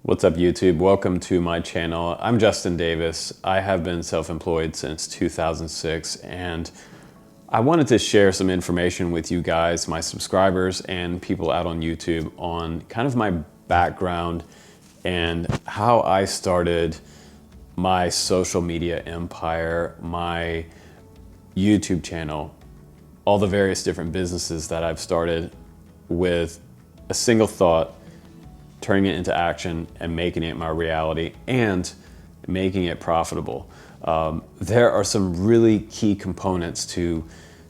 What's up, YouTube? Welcome to my channel. I'm Justin Davis. I have been self-employed since 2006, and I wanted to share some information with you guys, my subscribers and people out on YouTube, on kind of my background and how I started my social media empire, my YouTube channel, all the various different businesses that I've started with a single thought, turning it into action and making it my reality and making it profitable. There are some really key components to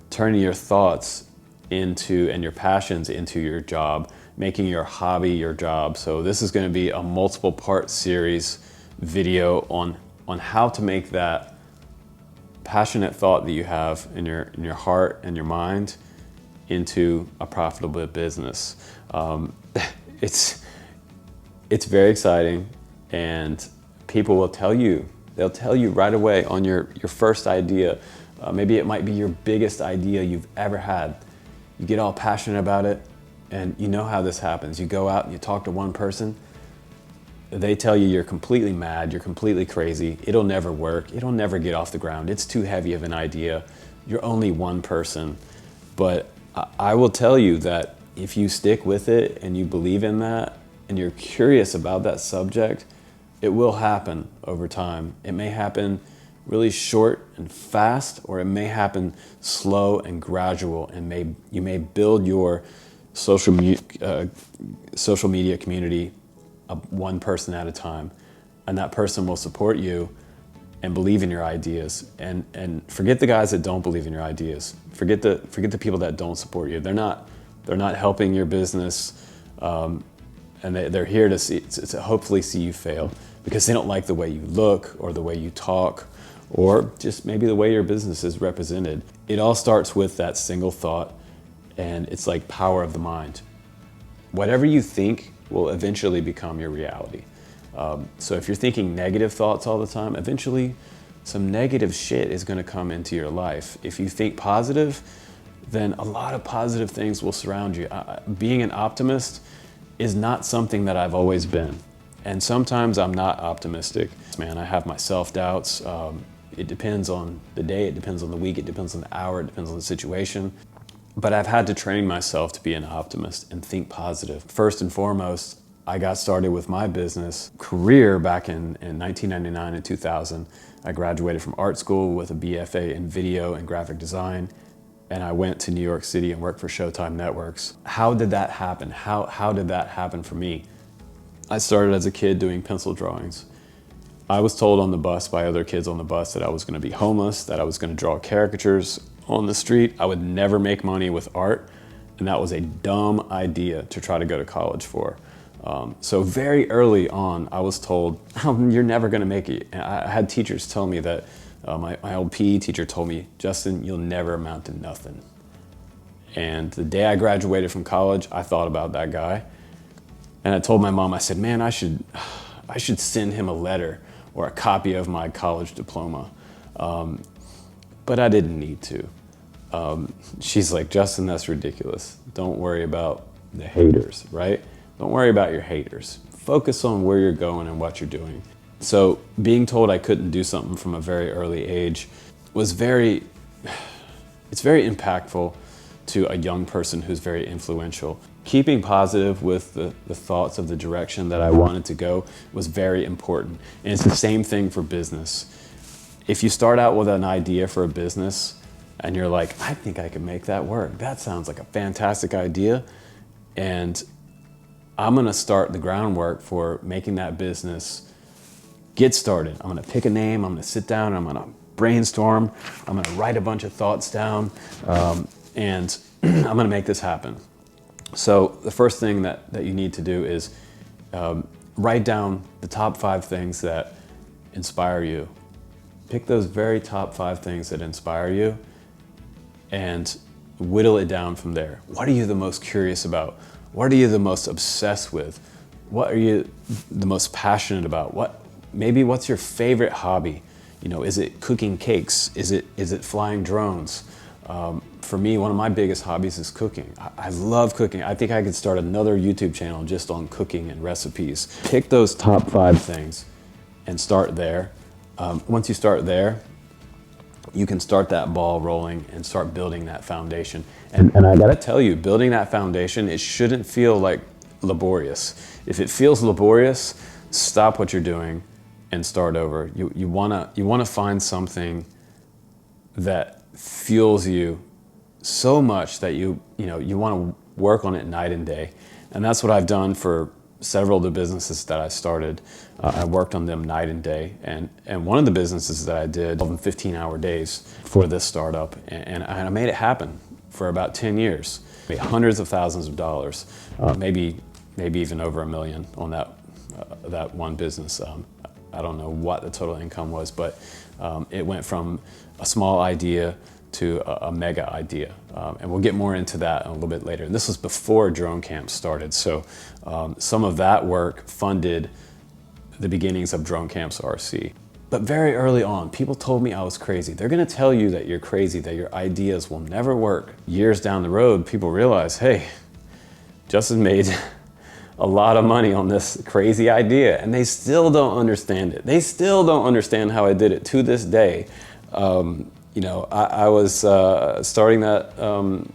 turning your thoughts into and your passions into your job, making your hobby your job. So this is going to be a multiple part series video on how to make that passionate thought that you have in your heart and your mind into a profitable business. It's very exciting, and people will tell you, they'll tell you right away on your first idea. Maybe it might be your biggest idea you've ever had. You get all passionate about it, and you know how this happens. You go out and you talk to one person, they tell you you're completely mad, you're completely crazy, it'll never work, it'll never get off the ground, it's too heavy of an idea, you're only one person. But I will tell you that if you stick with it and you believe in that, and you're curious about that subject, it will happen over time. It may happen really short and fast, or it may happen slow and gradual, and you may build your social media community one person at a time, and that person will support you and believe in your ideas. And forget the guys that don't believe in your ideas. Forget the people that don't support you. They're not helping your business. And they're here to hopefully see you fail, because they don't like the way you look or the way you talk, or just maybe the way your business is represented. It all starts with that single thought, and it's like power of the mind. Whatever you think will eventually become your reality. So if you're thinking negative thoughts all the time, eventually some negative shit is going to come into your life. If you think positive, then a lot of positive things will surround you. Being an optimist is not something that I've always been. And sometimes I'm not optimistic. Man, I have my self-doubts. It depends on the day, it depends on the week, it depends on the hour, it depends on the situation. But I've had to train myself to be an optimist and think positive. First and foremost, I got started with my business career back in 1999 and 2000. I graduated from art school with a BFA in video and graphic design, and I went to New York City and worked for Showtime Networks. How did that happen? How did that happen for me? I started as a kid doing pencil drawings. I was told on the bus by other kids on the bus that I was gonna be homeless, that I was gonna draw caricatures on the street. I would never make money with art, and that was a dumb idea to try to go to college for. So very early on, I was told, oh, you're never gonna make it. And I had teachers tell me that. My old PE teacher told me, Justin, you'll never amount to nothing. And the day I graduated from college, I thought about that guy. And I told my mom, I said, man, I should send him a letter or a copy of my college diploma. But I didn't need to. She's like, Justin, that's ridiculous. Don't worry about the haters, right? Don't worry about your haters. Focus on where you're going and what you're doing. So being told I couldn't do something from a very early age was it's very impactful to a young person who's very influential. Keeping positive with the thoughts of the direction that I wanted to go was very important. And it's the same thing for business. If you start out with an idea for a business and you're like, I think I can make that work. That sounds like a fantastic idea. And I'm gonna start the groundwork for making that business get started. I'm gonna pick a name, I'm gonna sit down, I'm gonna brainstorm, I'm gonna write a bunch of thoughts down, and I'm gonna make this happen. So the first thing that you need to do is write down the top 5 things that inspire you. Pick those very top 5 things that inspire you and whittle it down from there. What are you the most curious about? What are you the most obsessed with? What are you the most passionate about? What's your favorite hobby? You know, is it cooking cakes? Is it flying drones? for me, one of my biggest hobbies is cooking. I love cooking. I think I could start another YouTube channel just on cooking and recipes. Pick those top 5 things and start there. Once you start there, you can start that ball rolling and start building that foundation. And I gotta tell you, building that foundation, it shouldn't feel like laborious. If it feels laborious, stop what you're doing and start over. You wanna find something that fuels you so much that you want to work on it night and day. And that's what I've done for several of the businesses that I started. I worked on them night and day. And one of the businesses that I did 15-hour days for this startup, and I made it happen for about 10 years. Made hundreds of thousands of dollars, maybe even over $1 million on that one business. I don't know what the total income was, but it went from a small idea to a mega idea. And we'll get more into that a little bit later. And this was before drone camps started. So some of that work funded the beginnings of Drone Camps RC. But very early on, people told me I was crazy. They're gonna tell you that you're crazy, that your ideas will never work. Years down the road, people realize, hey, Justin made a lot of money on this crazy idea, and they still don't understand it. They still don't understand how I did it to this day. I was starting that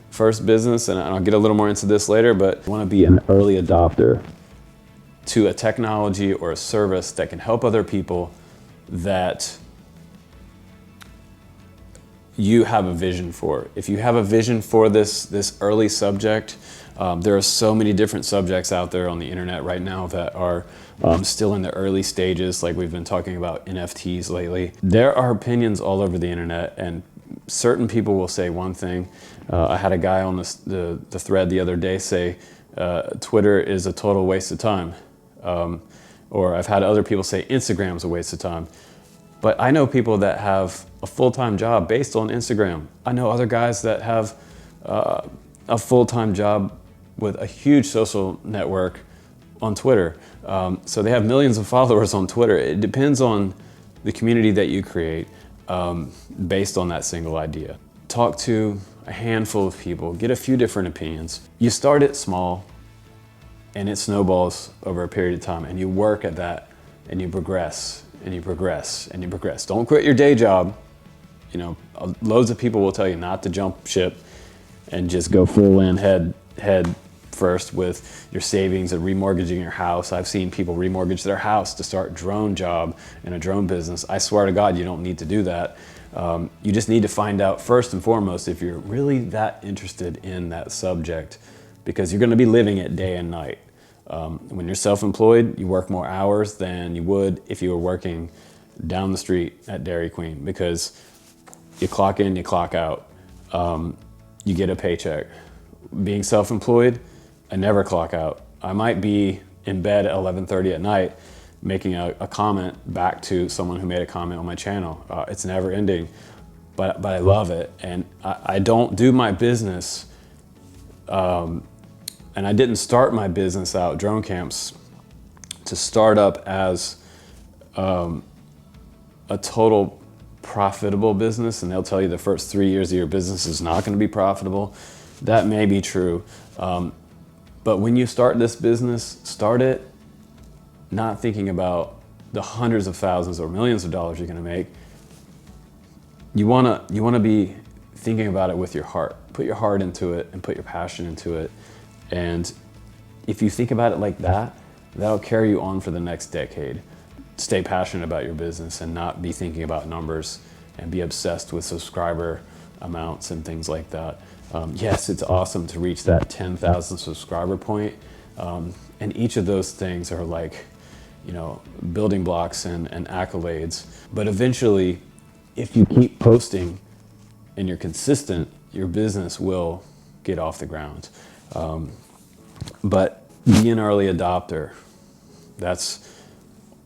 first business, and I'll get a little more into this later, but I want to be an early adopter to a technology or a service that can help other people that you have a vision for. If you have a vision for this early subject, there are so many different subjects out there on the internet right now that are still in the early stages, like we've been talking about NFTs lately. There are opinions all over the internet, and certain people will say one thing. I had a guy on the thread the other day say, Twitter is a total waste of time. Or I've had other people say Instagram's a waste of time. But I know people that have a full-time job based on Instagram. I know other guys that have a full-time job with a huge social network on Twitter. So they have millions of followers on Twitter. It depends on the community that you create based on that single idea. Talk to a handful of people, get a few different opinions. You start it small and it snowballs over a period of time, and you work at that and you progress and you progress and you progress. Don't quit your day job. Loads of people will tell you not to jump ship and just go full in head first with your savings and remortgaging your house. I've seen people remortgage their house to start a drone job and a drone business. I swear to God, you don't need to do that. You just need to find out first and foremost if you're really that interested in that subject, because you're going to be living it day and night. When you're self-employed, you work more hours than you would if you were working down the street at Dairy Queen, because you clock in, you clock out, you get a paycheck. Being self-employed, I never clock out. I might be in bed at 11:30 at night making a comment back to someone who made a comment on my channel. It's never ending, but I love it. And I don't do my business, and I didn't start my business out, Drone Camps, to start up as a total profitable business. And they'll tell you the first 3 years of your business is not going to be profitable. That may be true. But when you start this business, start it not thinking about the hundreds of thousands or millions of dollars you're going to make. You want to be thinking about it with your heart. Put your heart into it and put your passion into it. And if you think about it like that, that'll carry you on for the next decade. Stay passionate about your business and not be thinking about numbers and be obsessed with subscriber amounts and things like that. Yes, it's awesome to reach that 10,000 subscriber point. And each of those things are like, building blocks and accolades. But eventually, if you keep posting and you're consistent, your business will get off the ground. But be an early adopter. That's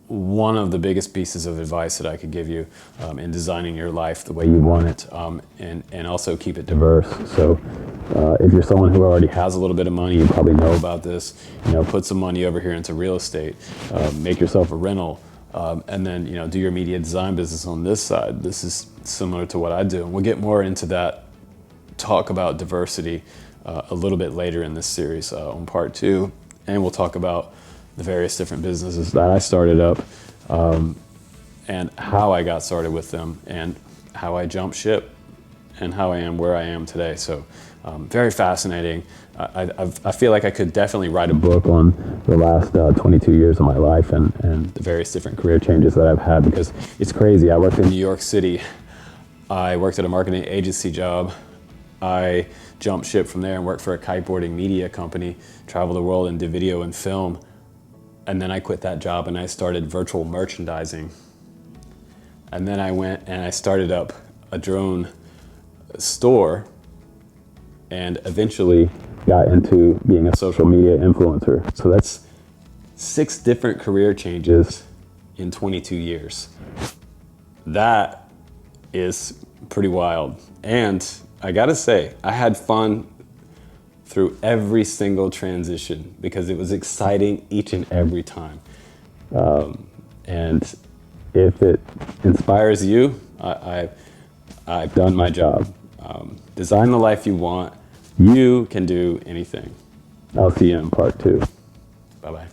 one of the biggest pieces of advice that I could give you in designing your life the way you want it, and also keep it diverse. So if you're someone who already has a little bit of money, you probably know about this. Put some money over here into real estate, make yourself a rental, and then do your media design business on this side. This is similar to what I do, and we'll get more into that talk about diversity a little bit later in this series on part 2, and we'll talk about the various different businesses that I started up, and how I got started with them, and how I jumped ship, and how I am where I am today. So very fascinating. I feel like I could definitely write a book on the last 22 years of my life, and the various different career changes that I've had, because it's crazy. I worked in New York City. I worked at a marketing agency job. I jumped ship from there and worked for a kiteboarding media company, traveled the world and did video and film. And then I quit that job and I started virtual merchandising. And then I went and I started up a drone store, and eventually got into being a social media influencer. So that's 6 different career changes in 22 years. That is pretty wild. And I gotta say, I had fun through every single transition because it was exciting each and every time. And if it inspires you, I've done my job. Design the life you want. You can do anything. I'll see you in part 2. Bye-bye.